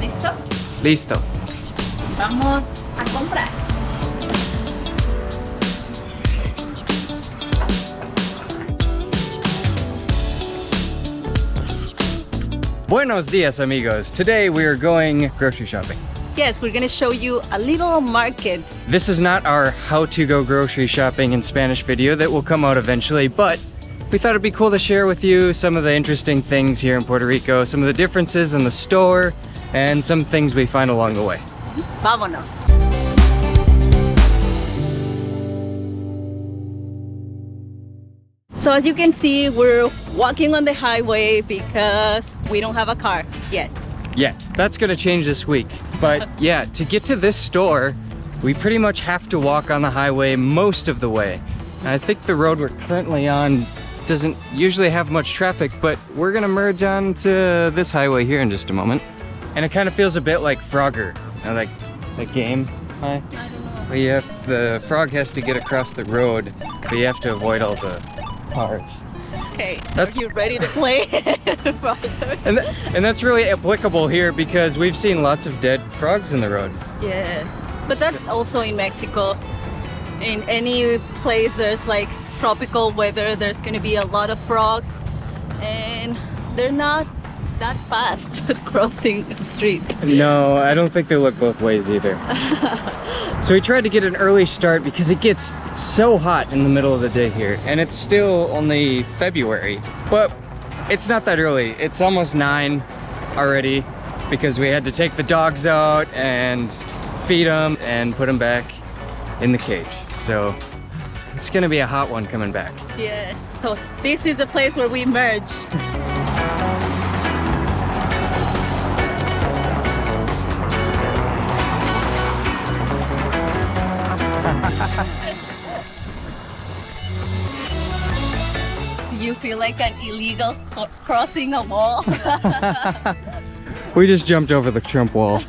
¿Listo? Listo. Vamos a comprar. Buenos dias, amigos. Today we are going grocery shopping. Yes, we're gonna show you a little market. This is not our how to go grocery shopping in Spanish video that will come out eventually, but we thought it'd be cool to share with you some of the interesting things here in Puerto Rico, some of the differences in the store, and some things we find along the way. Vámonos. So as you can see, we're walking on the highway because we don't have a car yet. That's gonna change this week. But yeah, to get to this store, we pretty much have to walk on the highway most of the way. And I think the road we're currently on doesn't usually have much traffic, but we're gonna merge onto this highway here in just a moment. And it kind of feels a bit like Frogger, like the game. Hi. Where you have, the frog has to get across the road, but you have to avoid all the cars. Okay, are you ready to play? and that's really applicable here because we've seen lots of dead frogs in the road. Yes, but that's also in Mexico. In any place there's like tropical weather, there's gonna be a lot of frogs, and they're not that fast crossing the street. No, I don't think they look both ways either. So we tried to get an early start because it gets so hot in the middle of the day here, and it's still only February, but it's not that early. It's almost 9 already because we had to take the dogs out and feed them and put them back in the cage. So it's gonna be a hot one coming back. Yes, so this is a place where we merge. You feel like an illegal crossing a wall? We just jumped over the Trump wall.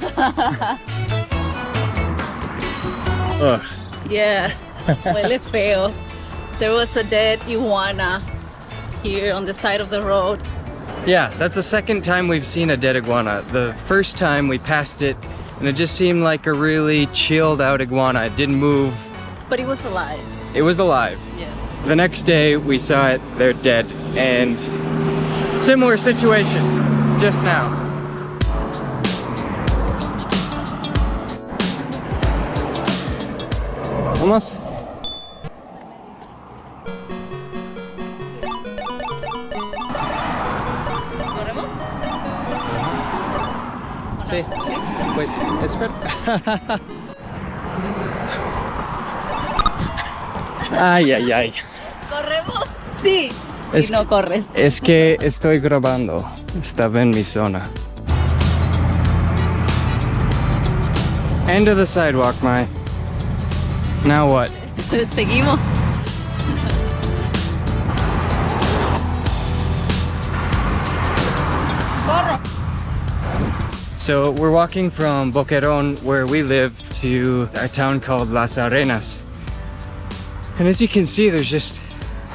Ugh. Yeah, huele feo. There was a dead iguana here on the side of the road. Yeah, that's the second time we've seen a dead iguana. The first time we passed it and it just seemed like a really chilled out iguana. It didn't move. But it was alive. It was alive. Yeah. The next day we saw it, they're dead. And similar situation just now. Almost. ¿Corremos? Sí. Pues, espera. Ay, ay, ay. ¿Corremos? Sí. Es, y no corres. Es que estoy grabando. Estaba en mi zona. End of the sidewalk, Mai. Now what? Seguimos. Corre. So we're walking from Boqueron, where we live, to a town called Las Arenas. And as you can see, there's just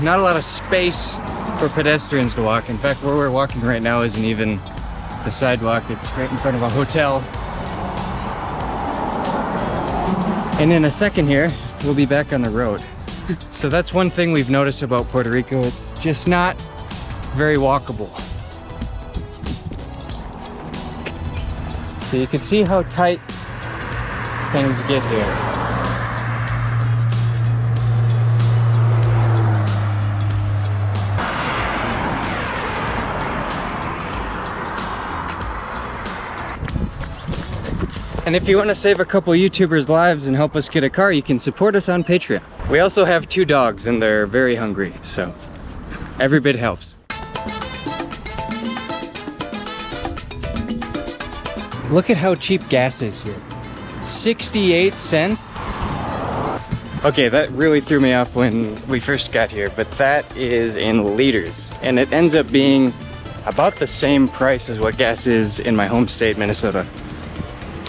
not a lot of space for pedestrians to walk. In fact, where we're walking right now isn't even the sidewalk. It's right in front of a hotel. And in a second here, we'll be back on the road. So that's one thing we've noticed about Puerto Rico. It's just not very walkable. So you can see how tight things get here. And if you want to save a couple YouTubers' lives and help us get a car, you can support us on Patreon. We also have 2 dogs and they're very hungry, so every bit helps. Look at how cheap gas is here. 68 cents? Okay, that really threw me off when we first got here, but that is in liters. And it ends up being about the same price as what gas is in my home state, Minnesota.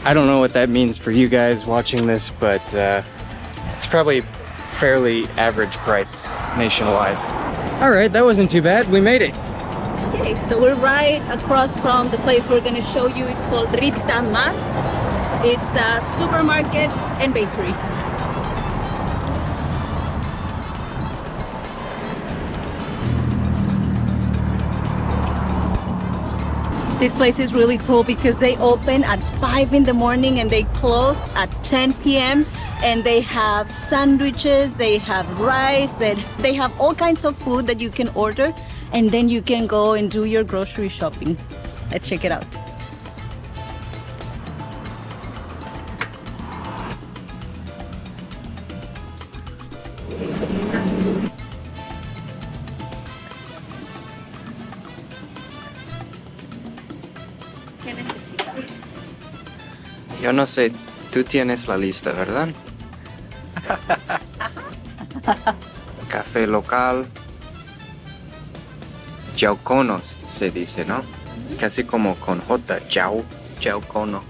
I don't know what that means for you guys watching this, but it's probably fairly average price nationwide. All right, that wasn't too bad. We made it. Okay, so we're right across from the place we're gonna show you. It's called Ritama. It's a supermarket and bakery. This place is really cool because they open at 5 in the morning and they close at 10 p.m. and they have sandwiches, they have rice, they have all kinds of food that you can order, and then you can go and do your grocery shopping. Let's check it out. ¿Qué necesitamos? Yo no sé, tú tienes la lista, ¿verdad? Café local. Jauconos se dice, ¿no? Casi como con J, jaucono.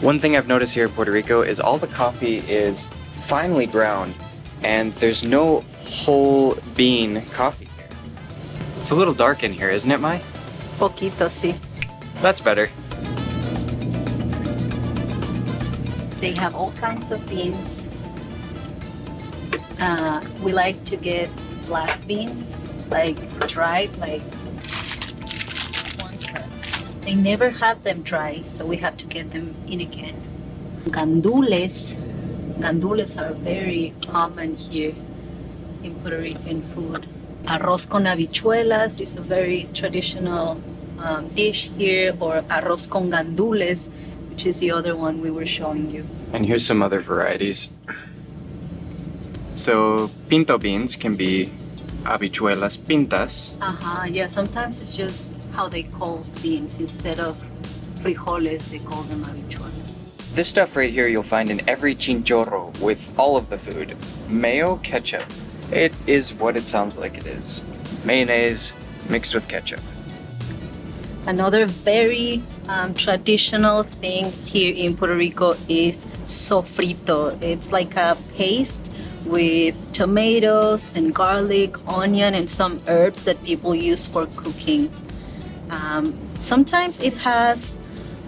One thing I've noticed here in Puerto Rico is all the coffee is finely ground and there's no whole bean coffee here. It's a little dark in here, isn't it, Mai? Poquito, sí. That's better. They have all kinds of beans. We like to get black beans, like dried, like ones that they never have them dry, so we have to get them in again. Gandules are very common here in Puerto Rican food. Arroz con habichuelas is a very traditional dish here, or arroz con gandules, which is the other one we were showing you. And here's some other varieties. So pinto beans can be habichuelas pintas. Yeah, sometimes it's just how they call beans. Instead of frijoles, they call them habichuelas. This stuff right here you'll find in every chinchorro with all of the food. Mayo ketchup. It is what it sounds like it is. Mayonnaise mixed with ketchup. Another very traditional thing here in Puerto Rico is sofrito. It's like a paste with tomatoes and garlic, onion, and some herbs that people use for cooking. Sometimes it has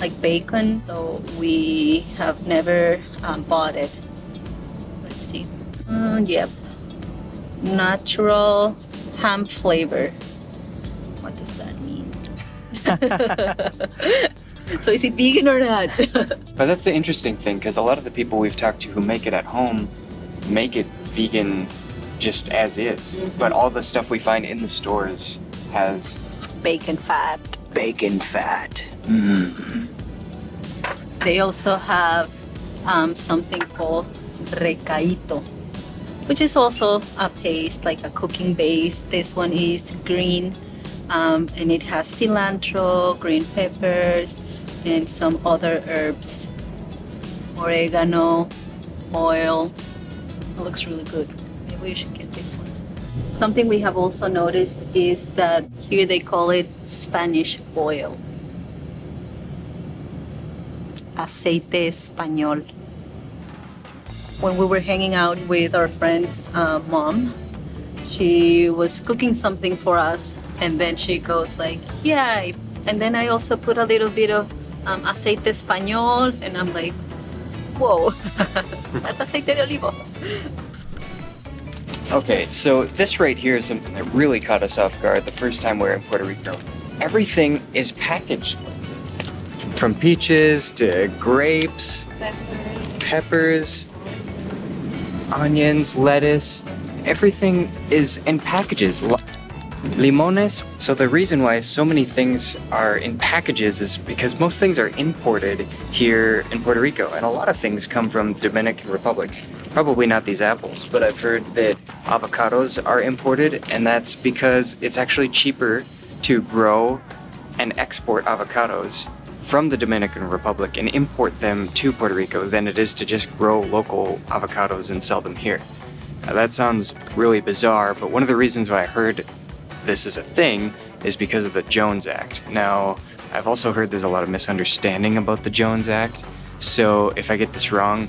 like bacon, so we have never bought it. Let's see. Yep. Natural ham flavor. What does that mean? So is it vegan or not? But that's the interesting thing, because a lot of the people we've talked to who make it at home make it vegan just as is. Mm-hmm. But all the stuff we find in the stores has Bacon fat. bacon fat. Mm. They also have something called recaito, which is also a paste, like a cooking base. This one is green, and it has cilantro, green peppers, and some other herbs. Oregano, oil. It looks really good. Maybe we should get this one. Something we have also noticed is that here they call it Spanish oil. Aceite español. When we were hanging out with our friend's mom, she was cooking something for us, and then she goes like, yeah, and then I also put a little bit of aceite español, and I'm like, whoa, that's aceite de olivo. Okay, so this right here is something that really caught us off guard the first time we were in Puerto Rico. Everything is packaged like this. From peaches to grapes, peppers, onions, lettuce, everything is in packages. Limones. So the reason why so many things are in packages is because most things are imported here in Puerto Rico, and a lot of things come from the Dominican Republic. Probably not these apples, but I've heard that avocados are imported, and that's because it's actually cheaper to grow and export avocados from the Dominican Republic and import them to Puerto Rico than it is to just grow local avocados and sell them here. Now that sounds really bizarre, but one of the reasons why I heard this is a thing is because of the Jones Act. Now, I've also heard there's a lot of misunderstanding about the Jones Act, so if I get this wrong,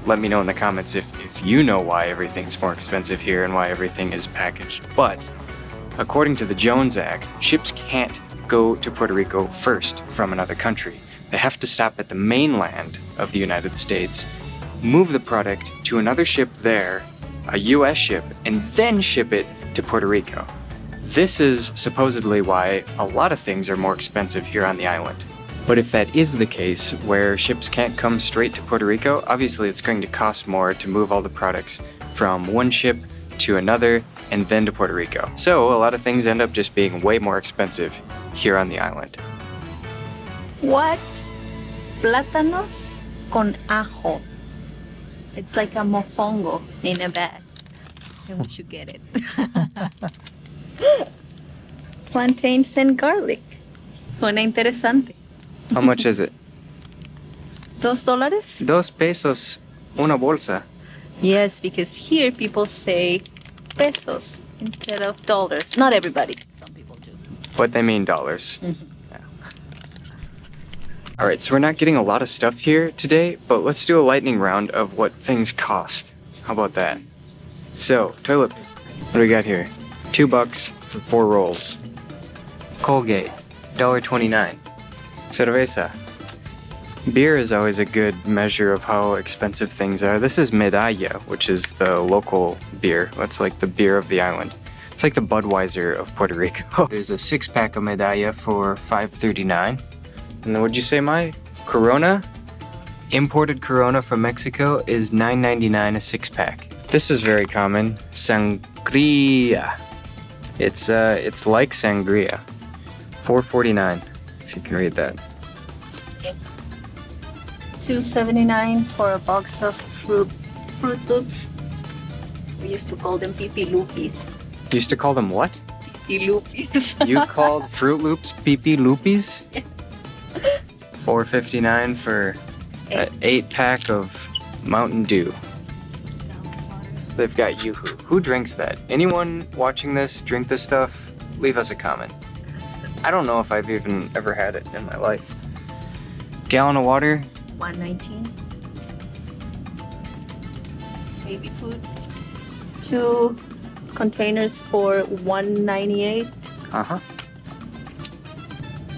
let me know in the comments if you know why everything's more expensive here and why everything is packaged. But According to the Jones Act, ships can't go to Puerto Rico first from another country. They have to stop at the mainland of the United States, move the product to another ship there, a US ship, and then ship it to Puerto Rico. This is supposedly why a lot of things are more expensive here on the island. But if that is the case, where ships can't come straight to Puerto Rico, obviously it's going to cost more to move all the products from one ship to another and then to Puerto Rico. So a lot of things end up just being way more expensive here on the island. What? Plátanos con ajo. It's like a mofongo in a bag. And we should get it. Plantains and garlic. Suena interesante. How much is it? $2? 2 pesos una bolsa. Yes, because here people say pesos instead of dollars. Not everybody. Some people do. But they mean dollars. Yeah. All right, so we're not getting a lot of stuff here today, but let's do a lightning round of what things cost. How about that? So, toilet paper. What do we got here? $2 for 4 rolls. Colgate, $1.29. Cerveza. Beer is always a good measure of how expensive things are. This is Medalla, which is the local beer. That's like the beer of the island. It's like the Budweiser of Puerto Rico. There's a 6-pack of Medalla for $5.39. And then what'd you say, Mai? Corona? Imported Corona from Mexico is $9.99 a 6-pack. This is very common. Sangria. It's like sangria. $4.49, if you can read that. $2.79 for a box of Fruit Loops. We used to call them Pipi Lupis. You used to call them what? Pipi Lupis. You called Fruit Loops Pipi Lupis? Yeah. $4.59 for an 8-pack of Mountain Dew. They've got Yoo-hoo. Who drinks that? Anyone watching this drink this stuff? Leave us a comment. I don't know if I've even ever had it in my life. Gallon of water? $1.19. Baby food. 2 containers for $1.98. Uh-huh.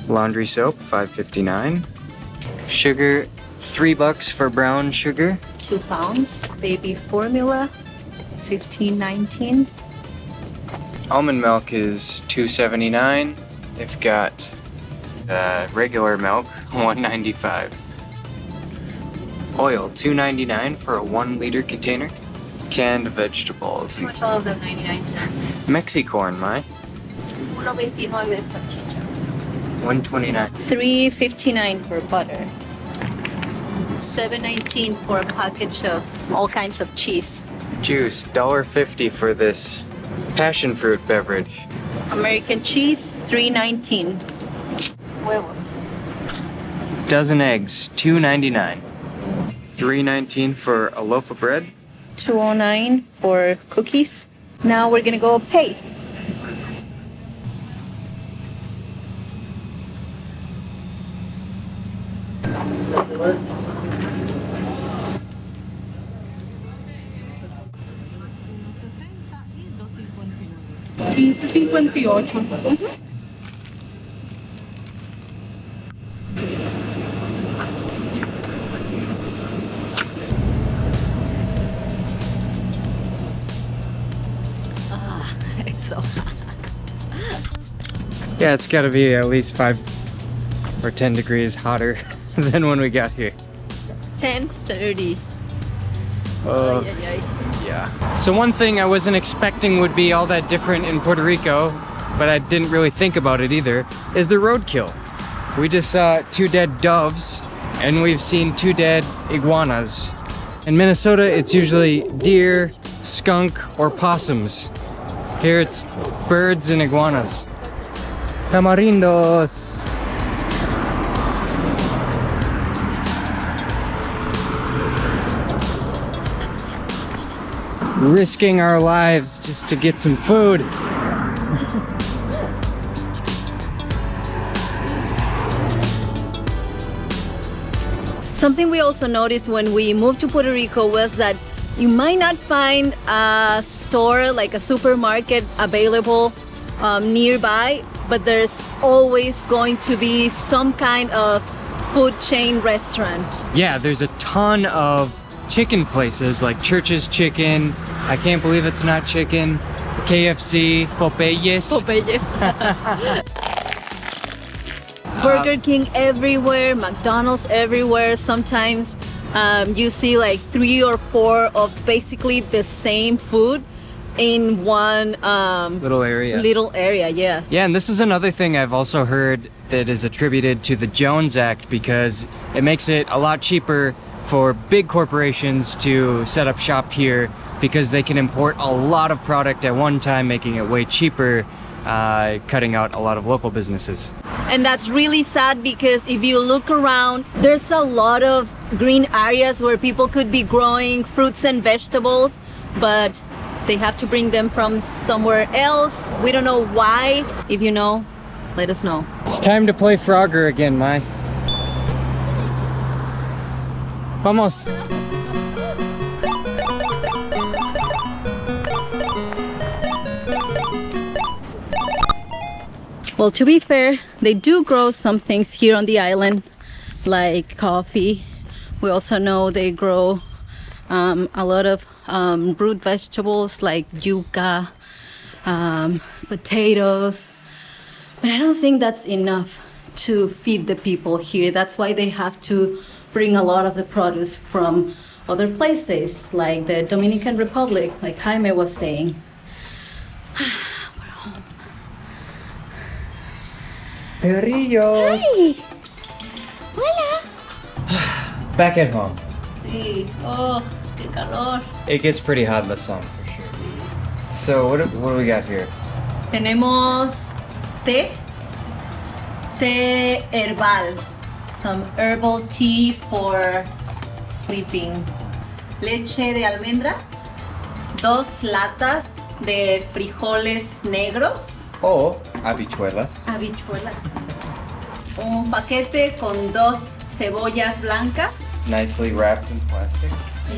Laundry soap, $5.59. Sugar, $3 for brown sugar. 2 pounds. Baby formula, $15.19. Almond milk is $2.79. They've got regular milk, $1.95. Oil, $2.99 for a 1-liter container. Canned vegetables. How much all of them 99 cents? Mexicorn, Mai. $1.29 salchichas. $1.29. $3.59 for butter. $7.19 for a package of all kinds of cheese. Juice, $1.50 for this passion fruit beverage. American cheese, $3.19. Huevos. Dozen eggs, $2.99. $3.19 for a loaf of bread. $2.09 for cookies. Now we're gonna go pay. $15.58. It's so hot. Yeah, it's gotta be at least 5 or 10 degrees hotter than when we got here. 10:30. Oh, Ay, ay, ay. yeah. So one thing I wasn't expecting would be all that different in Puerto Rico, but I didn't really think about it either, is the roadkill. We just saw 2 dead doves, and we've seen 2 dead iguanas. In Minnesota, it's usually deer, skunk, or possums. Here it's birds and iguanas. Tamarindos! Risking our lives just to get some food. Something we also noticed when we moved to Puerto Rico was that you might not find a store like a supermarket available nearby, but there's always going to be some kind of food chain restaurant. Yeah, there's a ton of chicken places like Church's Chicken. I can't believe it's not chicken. KFC, Popeyes. Burger King everywhere, McDonald's everywhere. Sometimes you see like 3 or 4 of basically the same food in one Little area. Yeah. Yeah, and this is another thing I've also heard that is attributed to the Jones Act, because it makes it a lot cheaper for big corporations to set up shop here, because they can import a lot of product at one time, making it way cheaper, cutting out a lot of local businesses. And that's really sad, because if you look around, there's a lot of green areas where people could be growing fruits and vegetables, but they have to bring them from somewhere else. We don't know why. If you know, let us know. It's time to play Frogger again, Mai. Vamos. Well, to be fair, they do grow some things here on the island, like coffee. We also know they grow a lot of root vegetables like yuca, potatoes. But I don't think that's enough to feed the people here. That's why they have to bring a lot of the produce from other places, like the Dominican Republic, like Jaime was saying. Perrillos. Hi! Hola! Back at home. Sí. Oh, qué calor. It gets pretty hot in the sun for sure. So what do we got here? Tenemos té herbal, some herbal tea for sleeping. Leche de almendras, 2 latas de frijoles negros, Oh, habichuelas. habichuelas, un paquete con 2 cebollas blancas Nicely wrapped in plastic.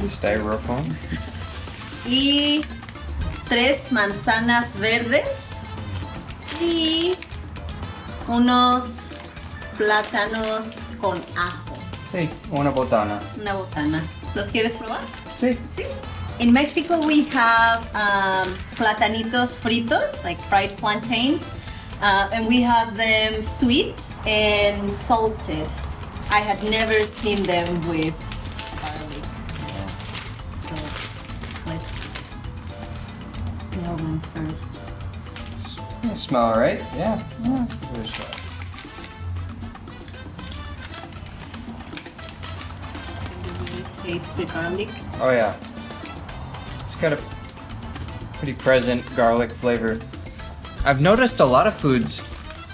Styrofoam. y 3 manzanas verdes y unos plátanos con ajo. Sí, una botana. Una botana. ¿Los quieres probar? Sí. Sí. In Mexico we have platanitos fritos, like fried plantains, and we have them sweet and salted. I had never seen them with garlic. So let's smell them first. They smell alright. Yeah. Let's give it a shot. Taste the garlic. Oh yeah. It's got a pretty present garlic flavor. I've noticed a lot of foods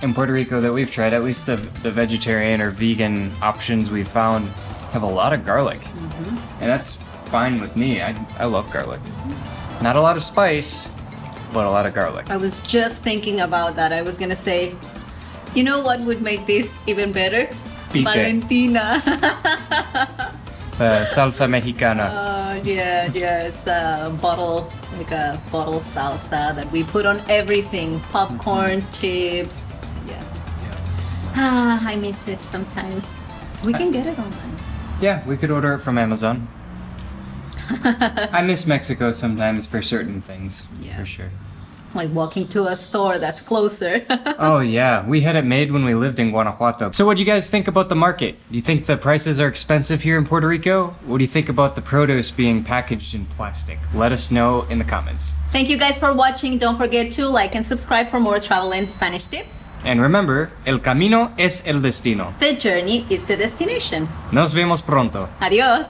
in Puerto Rico that we've tried, at least the vegetarian or vegan options we've found, have a lot of garlic. And that's fine with me. I love garlic. Not a lot of spice, but a lot of garlic. I was just thinking about that. I was gonna say, you know what would make this even better? Pique. Valentina. Salsa mexicana. Yeah, it's a bottle, like a bottle salsa that we put on everything. Popcorn, chips. Yeah. I miss it sometimes. We can get it online. Yeah, we could order it from Amazon. I miss Mexico sometimes for certain things, Yeah. for sure. Like walking to a store that's closer. Oh yeah, we had it made when we lived in Guanajuato. So what do you guys think about the market? Do you think the prices are expensive here in Puerto Rico? What do you think about the produce being packaged in plastic? Let us know in the comments. Thank you guys for watching. Don't forget to like and subscribe for more travel and Spanish tips. And remember, el camino es el destino. The journey is the destination. Nos vemos pronto. Adios.